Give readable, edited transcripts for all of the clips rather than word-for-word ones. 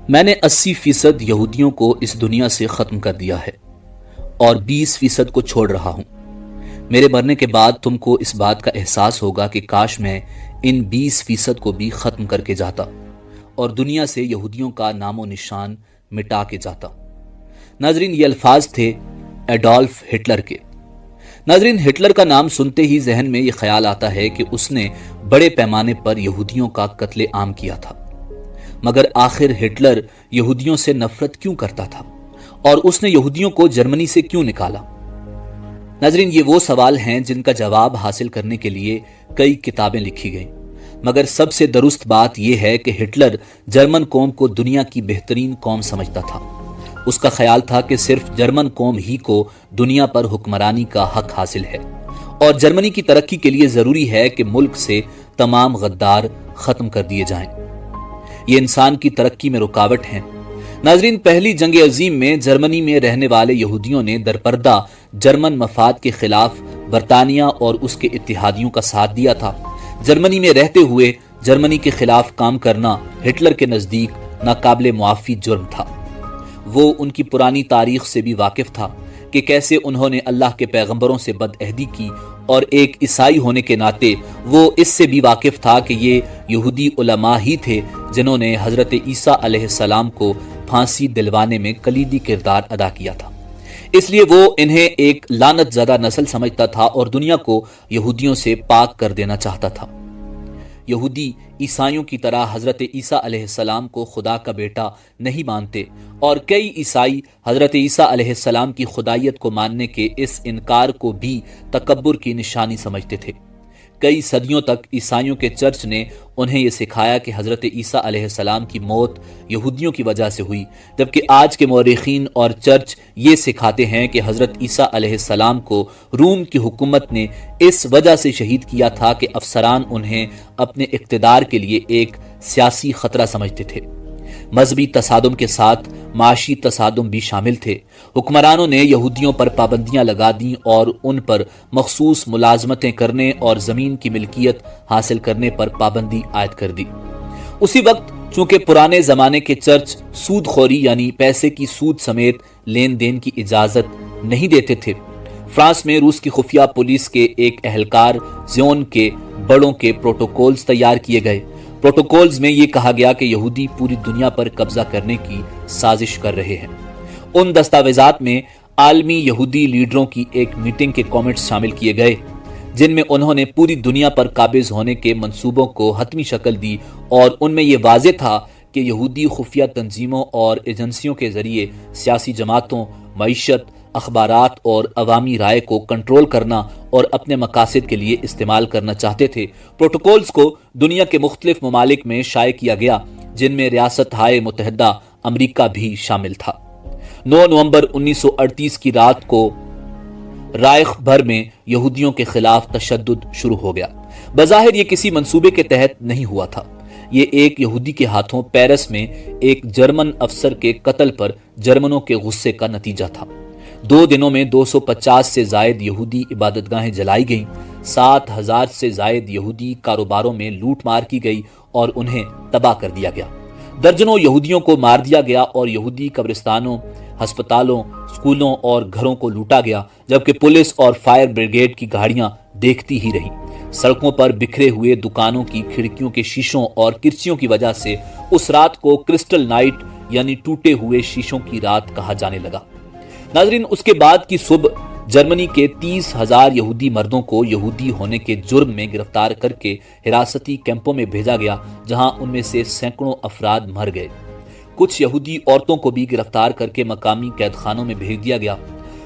میں نے 80% یہودیوں کو اس دنیا سے ختم کر دیا ہے اور 20% کو چھوڑ رہا ہوں۔ میرے مرنے کے بعد تم کو اس بات کا احساس ہوگا کہ کاش میں ان 20% کو بھی ختم کر کے جاتا اور دنیا سے یہودیوں کا نام و نشان مٹا کے جاتا۔ ناظرین، یہ الفاظ تھے ایڈولف ہٹلر کے۔ ناظرین، ہٹلر کا نام سنتے ہی ذہن میں یہ خیال آتا ہے کہ اس نے بڑے پیمانے پر یہودیوں کا قتل عام کیا تھا۔ مگر آخر ہٹلر یہودیوں سے نفرت کیوں کرتا تھا اور اس نے یہودیوں کو جرمنی سے کیوں نکالا؟ ناظرین، یہ وہ سوال ہیں جن کا جواب حاصل کرنے کے لیے کئی کتابیں لکھی گئیں، مگر سب سے درست بات یہ ہے کہ ہٹلر جرمن قوم کو دنیا کی بہترین قوم سمجھتا تھا۔ اس کا خیال تھا کہ صرف جرمن قوم ہی کو دنیا پر حکمرانی کا حق حاصل ہے اور جرمنی کی ترقی کے لیے ضروری ہے کہ ملک سے تمام غدار ختم کر دیے جائیں۔ یہ انسان کی ترقی میں رکاوٹ ہیں۔ ناظرین، پہلی جنگ عظیم میں جرمنی میں رہنے والے یہودیوں نے درپردہ جرمن مفاد کے خلاف برطانیہ اور اس کے اتحادیوں کا ساتھ دیا تھا۔ جرمنی میں رہتے ہوئے جرمنی کے خلاف کام کرنا ہٹلر کے نزدیک ناقابل معافی جرم تھا۔ وہ ان کی پرانی تاریخ سے بھی واقف تھا کہ کیسے انہوں نے اللہ کے پیغمبروں سے بدعہدی کی، اور ایک عیسائی ہونے کے ناطے وہ اس سے بھی واقف تھا کہ یہ یہودی علماء ہی تھے جنہوں نے حضرت عیسیٰ علیہ السلام کو پھانسی دلوانے میں کلیدی کردار ادا کیا تھا۔ اس لیے وہ انہیں ایک لعنت زدہ نسل سمجھتا تھا اور دنیا کو یہودیوں سے پاک کر دینا چاہتا تھا۔ یہودی عیسائیوں کی طرح حضرت عیسیٰ علیہ السلام کو خدا کا بیٹا نہیں مانتے، اور کئی عیسائی حضرت عیسیٰ علیہ السلام کی خدائیت کو ماننے کے اس انکار کو بھی تکبر کی نشانی سمجھتے تھے۔ کئی صدیوں تک عیسائیوں کے چرچ نے انہیں یہ سکھایا کہ حضرت عیسیٰ علیہ السلام کی موت یہودیوں کی وجہ سے ہوئی، جبکہ آج کے مورخین اور چرچ یہ سکھاتے ہیں کہ حضرت عیسیٰ علیہ السلام کو روم کی حکومت نے اس وجہ سے شہید کیا تھا کہ افسران انہیں اپنے اقتدار کے لیے ایک سیاسی خطرہ سمجھتے تھے۔ مذہبی تصادم کے ساتھ معاشی تصادم بھی شامل تھے۔ حکمرانوں نے یہودیوں پر پابندیاں لگا دیں اور ان پر مخصوص ملازمتیں کرنے اور زمین کی ملکیت حاصل کرنے پر پابندی عائد کر دی۔ اسی وقت چونکہ پرانے زمانے کے چرچ سود خوری یعنی پیسے کی سود سمیت لین دین کی اجازت نہیں دیتے تھے، فرانس میں روس کی خفیہ پولیس کے ایک اہلکار زیون کے بڑوں کے پروٹوکولز تیار کیے گئے۔ پروٹوکولز میں یہ کہا گیا کہ یہودی پوری دنیا پر قبضہ کرنے کی سازش کر رہے ہیں۔ ان دستاویزات میں عالمی یہودی لیڈروں کی ایک میٹنگ کے کامنٹس شامل کیے گئے، جن میں انہوں نے پوری دنیا پر قابض ہونے کے منصوبوں کو حتمی شکل دی، اور ان میں یہ واضح تھا کہ یہودی خفیہ تنظیموں اور ایجنسیوں کے ذریعے سیاسی جماعتوں، معیشت، اخبارات اور عوامی رائے کو کنٹرول کرنا اور اپنے مقاصد کے لیے استعمال کرنا چاہتے تھے۔ پروٹوکولز کو دنیا کے مختلف ممالک میں شائع کیا گیا، جن میں ریاستہائے متحدہ امریکہ بھی شامل تھا۔ 9 نومبر 1938 کی رات کو رائخ بھر میں یہودیوں کے خلاف تشدد شروع ہو گیا۔ بظاہر یہ کسی منصوبے کے تحت نہیں ہوا تھا۔ یہ ایک یہودی کے ہاتھوں پیرس میں ایک جرمن افسر کے قتل پر جرمنوں کے غصے کا نتیجہ تھا۔ 2 دنوں میں 250 سے زائد یہودی عبادت گاہیں جلائی گئیں، 7000 سے زائد یہودی کاروباروں میں لوٹ مار کی گئی اور انہیں تباہ کر دیا گیا۔ درجنوں یہودیوں کو مار دیا گیا اور یہودی قبرستانوں، ہسپتالوں، اسکولوں اور گھروں کو لوٹا گیا، جبکہ پولیس اور فائر بریگیڈ کی گاڑیاں دیکھتی ہی رہیں۔ سڑکوں پر بکھرے ہوئے دکانوں کی کھڑکیوں کے شیشوں اور کرسیوں کی وجہ سے اس رات کو کرسٹل نائٹ یعنی ٹوٹے ہوئے شیشوں کی رات کہا جانے لگا۔ ناظرین، اس کے بعد کی صبح جرمنی کے 30,000 یہودی مردوں کو یہودی ہونے کے جرم میں گرفتار کر کے حراستی کیمپوں میں بھیجا گیا، جہاں ان میں سے سینکڑوں افراد مر گئے۔ کچھ یہودی عورتوں کو بھی گرفتار کر کے مقامی قید خانوں میں بھیج دیا گیا۔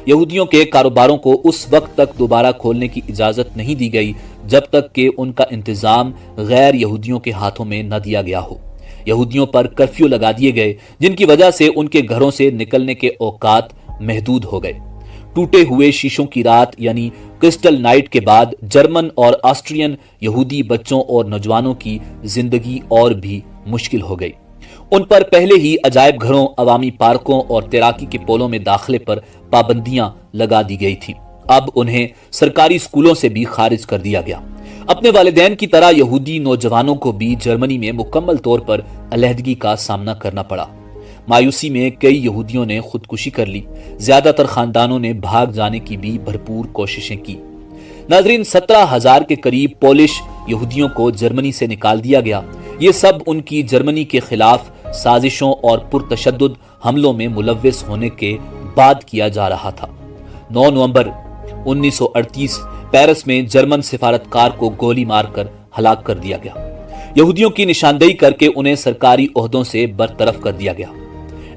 یہودیوں کے کاروباروں کو اس وقت تک دوبارہ کھولنے کی اجازت نہیں دی گئی جب تک کہ ان کا انتظام غیر یہودیوں کے ہاتھوں میں نہ دیا گیا ہو۔ یہودیوں پر کرفیو لگا دیے گئے، جن کی وجہ سے ان کے گھروں سے نکلنے کے اوقات محدود ہو گئے۔ ٹوٹے ہوئے شیشوں کی رات یعنی کرسٹل نائٹ کے بعد جرمن اور آسٹرین یہودی بچوں اور نوجوانوں کی زندگی اور بھی مشکل ہو گئی۔ ان پر پہلے ہی عجائب گھروں، عوامی پارکوں اور تیراکی کے پولوں میں داخلے پر پابندیاں لگا دی گئی تھیں۔ اب انہیں سرکاری اسکولوں سے بھی خارج کر دیا گیا۔ اپنے والدین کی طرح یہودی نوجوانوں کو بھی جرمنی میں مکمل طور پر علیحدگی کا سامنا کرنا پڑا۔ مایوسی میں کئی یہودیوں نے خودکشی کر لی، زیادہ تر خاندانوں نے بھاگ جانے کی بھی بھرپور کوششیں کی۔ ناظرین، 17,000 کے قریب پولش یہودیوں کو جرمنی سے نکال دیا گیا۔ یہ سب ان کی جرمنی کے خلاف سازشوں اور پرتشدد حملوں میں ملوث ہونے کے بعد کیا جا رہا تھا۔ 9 نومبر 1938 پیرس میں جرمن سفارتکار کو گولی مار کر ہلاک کر دیا گیا۔ یہودیوں کی نشاندہی کر کے انہیں سرکاری عہدوں سے برطرف کر دیا گیا۔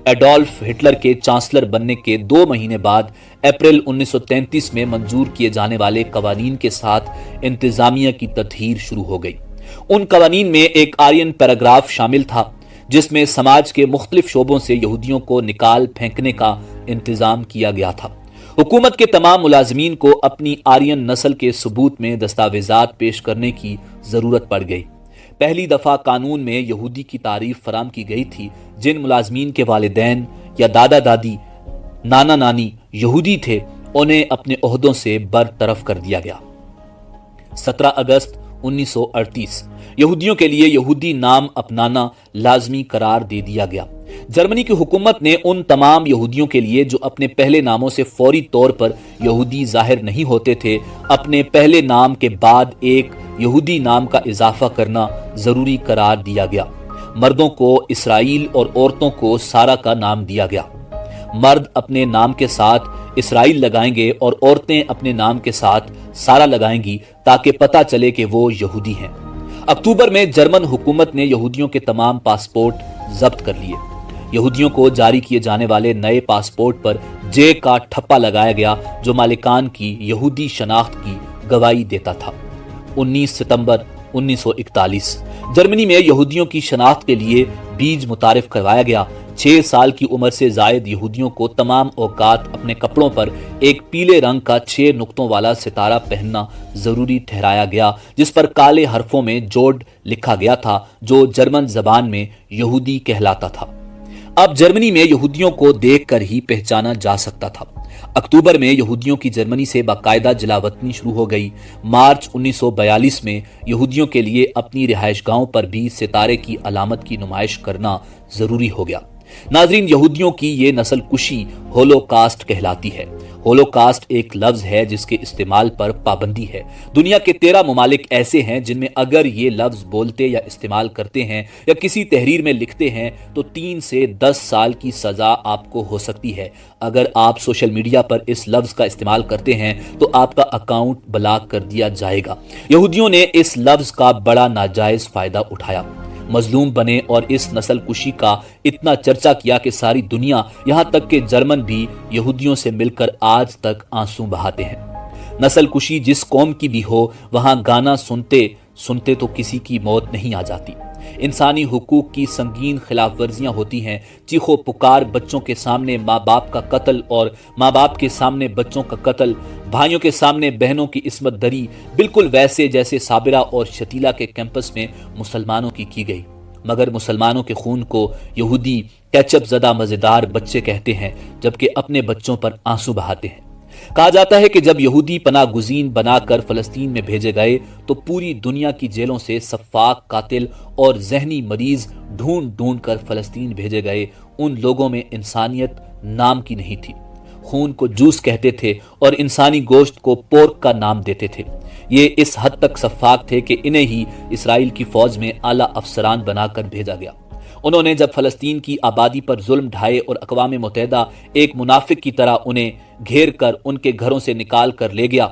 ایڈولف ہٹلر کے چانسلر بننے کے 2 مہینے بعد اپریل 1933 میں منظور کیے جانے والے قوانین کے ساتھ انتظامیہ کی تطہیر شروع ہو گئی۔ ان قوانین میں ایک آرین پیراگراف شامل تھا جس میں سماج کے مختلف شعبوں سے یہودیوں کو نکال پھینکنے کا انتظام کیا گیا تھا۔ حکومت کے تمام ملازمین کو اپنی آرین نسل کے ثبوت میں دستاویزات پیش کرنے کی ضرورت پڑ گئی۔ پہلی دفعہ قانون میں یہودی کی تعریف فراہم کی گئی تھی جن ملازمین کے والدین یا دادا دادی، نانا نانی یہودی تھے، انہیں اپنے عہدوں سے برطرف کر دیا گیا۔ 17 اگست 1938 یہودیوں کے لیے یہودی نام اپنانا لازمی قرار دے دیا گیا۔ جرمنی کی حکومت نے ان تمام یہودیوں کے لیے جو اپنے پہلے ناموں سے فوری طور پر یہودی ظاہر نہیں ہوتے تھے، اپنے پہلے نام کے بعد ایک یہودی نام کا اضافہ کرنا ضروری قرار دیا گیا۔ مردوں کو اسرائیل اور عورتوں کو سارا کا نام دیا گیا۔ مرد اپنے نام کے ساتھ اسرائیل لگائیں گے اور عورتیں اپنے نام کے ساتھ سارا لگائیں گی تاکہ پتہ چلے کہ وہ یہودی ہیں۔ اکتوبر میں جرمن حکومت نے یہودیوں کے تمام پاسپورٹ ضبط کر لیے۔ یہودیوں کو جاری کیے جانے والے نئے پاسپورٹ پر جے کا ٹھپا لگایا گیا جو مالکان کی یہودی شناخت کی گواہی دیتا تھا۔ 19 ستمبر 1941 جرمنی میں یہودیوں کی شناخت کے لیے بیج متعارف کروایا گیا۔ 6 سال کی عمر سے زائد یہودیوں کو تمام اوقات اپنے کپڑوں پر ایک پیلے رنگ کا 6 نقطوں والا ستارہ پہننا ضروری ٹھہرایا گیا جس پر کالے حرفوں میں جوڈ لکھا گیا تھا جو جرمن زبان میں یہودی کہلاتا تھا۔ اب جرمنی میں یہودیوں کو دیکھ کر ہی پہچانا جا سکتا تھا۔ اکتوبر میں یہودیوں کی جرمنی سے باقاعدہ جلاوطنی شروع ہو گئی۔ مارچ 1942 میں یہودیوں کے لیے اپنی رہائش گاہوں پر بھی ستارے کی علامت کی نمائش کرنا ضروری ہو گیا۔ ناظرین، یہودیوں کی یہ نسل کشی ہولوکاسٹ کہلاتی ہے۔ ہولوکاسٹ ایک لفظ ہے جس کے استعمال پر پابندی ہے۔ دنیا کے 13 ممالک ایسے ہیں جن میں اگر یہ لفظ بولتے یا استعمال کرتے ہیں یا کسی تحریر میں لکھتے ہیں تو 3 سے 10 سال کی سزا آپ کو ہو سکتی ہے۔ اگر آپ سوشل میڈیا پر اس لفظ کا استعمال کرتے ہیں تو آپ کا اکاؤنٹ بلاک کر دیا جائے گا۔ یہودیوں نے اس لفظ کا بڑا ناجائز فائدہ اٹھایا، مظلوم بنے اور اس نسل کشی کا اتنا چرچا کیا کہ ساری دنیا یہاں تک کہ جرمن بھی یہودیوں سے مل کر آج تک آنسو بہاتے ہیں۔ نسل کشی جس قوم کی بھی ہو، وہاں گانا سنتے سنتے تو کسی کی موت نہیں آ جاتی۔ انسانی حقوق کی سنگین خلاف ورزیاں ہوتی ہیں۔ چیخو پکار، بچوں کے سامنے ماں باپ کا قتل اور ماں باپ کے سامنے بچوں کا قتل، بھائیوں کے سامنے بہنوں کی عصمت دری، بالکل ویسے جیسے صابرہ اور شتیلا کے کیمپس میں مسلمانوں کی گئی۔ مگر مسلمانوں کے خون کو یہودی کیچپ زدہ مزیدار بچے کہتے ہیں جبکہ اپنے بچوں پر آنسو بہاتے ہیں۔ کہا جاتا ہے کہ جب یہودی پناہ گزین بنا کر فلسطین میں بھیجے گئے تو پوری دنیا کی جیلوں سے سفاک قاتل اور ذہنی مریض ڈھونڈ ڈھونڈ کر فلسطین بھیجے گئے۔ ان لوگوں میں انسانیت نام کی نہیں تھی۔ خون کو جوس کہتے تھے اور انسانی گوشت کو پورک کا نام دیتے تھے۔ یہ اس حد تک سفاک تھے کہ انہیں ہی اسرائیل کی فوج میں اعلیٰ افسران بنا کر بھیجا گیا۔ انہوں نے جب فلسطین کی آبادی پر ظلم ڈھائے اور اقوام متحدہ ایک منافق کی طرح انہیں گھیر کر ان کے گھروں سے نکال کر لے گیا۔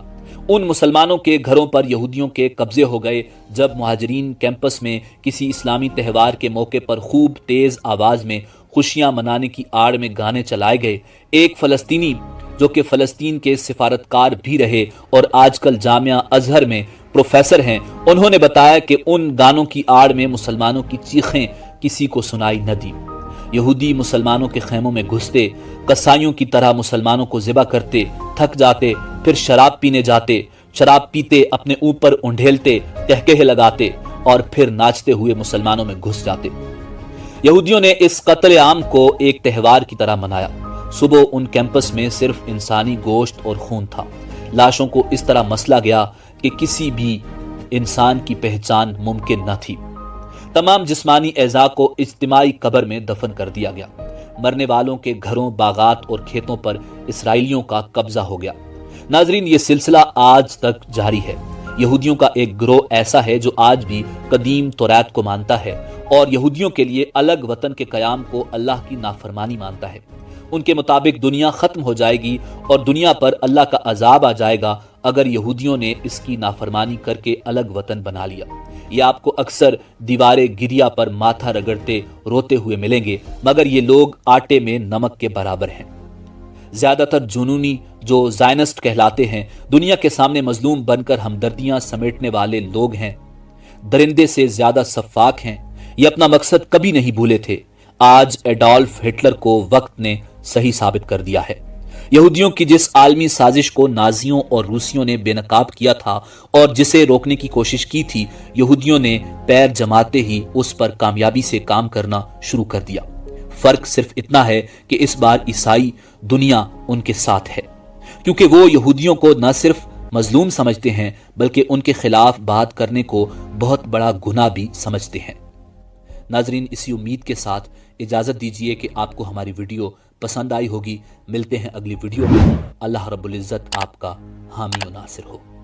ان مسلمانوں کے گھروں پر یہودیوں کے قبضے ہو گئے جب مہاجرین کیمپس میں کسی اسلامی تہوار کے موقع پر خوب تیز آواز میں خوشیاں منانے کی آڑ میں گانے چلائے گئے۔ ایک فلسطینی جو کہ فلسطین کے سفارتکار بھی رہے اور آج کل جامعہ ازہر میں پروفیسر ہیں، انہوں نے بتایا کہ ان گانوں کی آڑ میں مسلمانوں کی چیخیں کسی کو سنائی نہ دی۔ یہودی مسلمانوں کے خیموں میں گھستے، قصائیوں کی طرح مسلمانوں کو ذبح کرتے، تھک جاتے، پھر شراب پینے جاتے، شراب پیتے اپنے اوپر انڈھیلتے، کہکہے لگاتے اور پھر ناچتے ہوئے مسلمانوں میں گھس جاتے۔ یہودیوں نے اس قتل عام کو ایک تہوار کی طرح منایا۔ صبح ان کیمپس میں صرف انسانی گوشت اور خون تھا۔ لاشوں کو اس طرح مسلا گیا کہ کسی بھی انسان کی پہچان ممکن نہ تھی۔ تمام جسمانی اعضاء کو اجتماعی قبر میں دفن کر دیا گیا۔ مرنے والوں کے گھروں، باغات اور کھیتوں پر اسرائیلیوں کا قبضہ ہو گیا۔ ناظرین، یہ سلسلہ آج تک جاری ہے۔ یہودیوں کا ایک گروہ ایسا ہے جو آج بھی قدیم توریت کو مانتا ہے اور یہودیوں کے لیے الگ وطن کے قیام کو اللہ کی نافرمانی مانتا ہے۔ ان کے مطابق دنیا ختم ہو جائے گی اور دنیا پر اللہ کا عذاب آ جائے گا اگر یہودیوں نے اس کی نافرمانی کر کے الگ وطن بنا لیا۔ یہ آپ کو اکثر دیوار گریا پر ماتھا رگڑتے روتے ہوئے ملیں گے، مگر یہ لوگ آٹے میں نمک کے برابر ہیں۔ زیادہ تر جنونی جو زائنسٹ کہلاتے ہیں دنیا کے سامنے مظلوم بن کر ہمدردیاں سمیٹنے والے لوگ ہیں، درندے سے زیادہ سفاک ہیں۔ یہ اپنا مقصد کبھی نہیں بھولے تھے۔ آج ایڈولف ہٹلر کو وقت نے صحیح ثابت کر دیا ہے۔ یہودیوں کی جس عالمی سازش کو نازیوں اور روسیوں نے بے نقاب کیا تھا اور جسے روکنے کی کوشش کی تھی، یہودیوں نے پیر جماتے ہی اس پر کامیابی سے کام کرنا شروع کر دیا۔ فرق صرف اتنا ہے کہ اس بار عیسائی دنیا ان کے ساتھ ہے، کیونکہ وہ یہودیوں کو نہ صرف مظلوم سمجھتے ہیں بلکہ ان کے خلاف بات کرنے کو بہت بڑا گناہ بھی سمجھتے ہیں۔ ناظرین، اسی امید کے ساتھ اجازت دیجیے کہ آپ کو ہماری ویڈیو پسند آئی ہوگی۔ ملتے ہیں اگلی ویڈیو میں۔ اللہ رب العزت آپ کا حامی و ناصر ہو۔